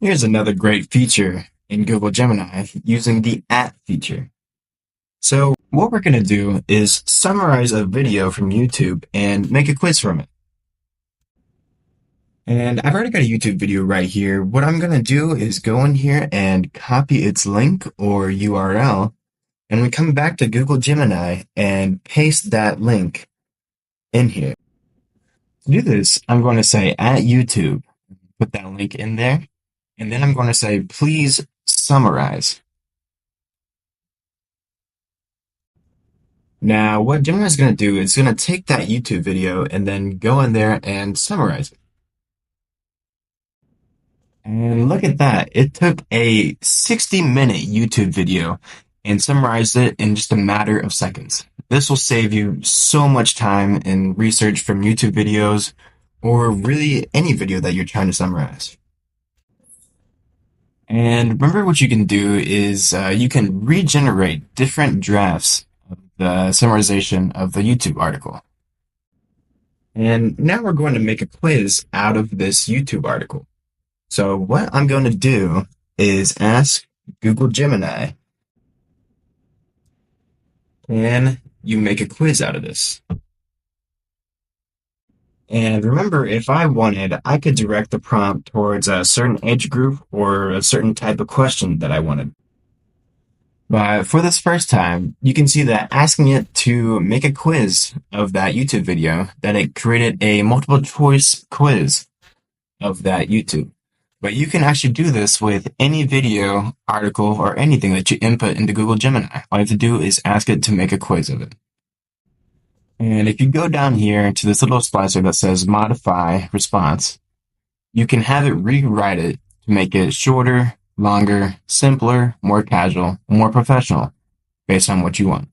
Here's another great feature in Google Gemini using the at feature. So what we're going to do is summarize a video from YouTube and make a quiz from it. And I've already got a YouTube video right here. What I'm going to do is go in here and copy its link or URL, and we come back to Google Gemini and paste that link in here. To do this, I'm going to say at YouTube, put that link in there, and then I'm going to say, please summarize. Now, what Gemini is going to do is going to take that YouTube video and then go in there and summarize it. And look at that. It took a 60-minute YouTube video and summarized it in just a matter of seconds. This will save you so much time in research from YouTube videos or really any video that you're trying to summarize. And remember, what you can do is you can regenerate different drafts of the summarization of the YouTube article. And now we're going to make a quiz out of this YouTube article. So what I'm going to do is ask Google Gemini, and you make a quiz out of this. And remember, if I wanted, I could direct the prompt towards a certain age group or a certain type of question that I wanted. But for this first time, you can see that asking it to make a quiz of that YouTube video, that it created a multiple choice quiz of that YouTube. But you can actually do this with any video, article, or anything that you input into Google Gemini. All you have to do is ask it to make a quiz of it. And if you go down here to this little slicer that says Modify Response, you can have it rewrite it to make it shorter, longer, simpler, more casual, more professional, based on what you want.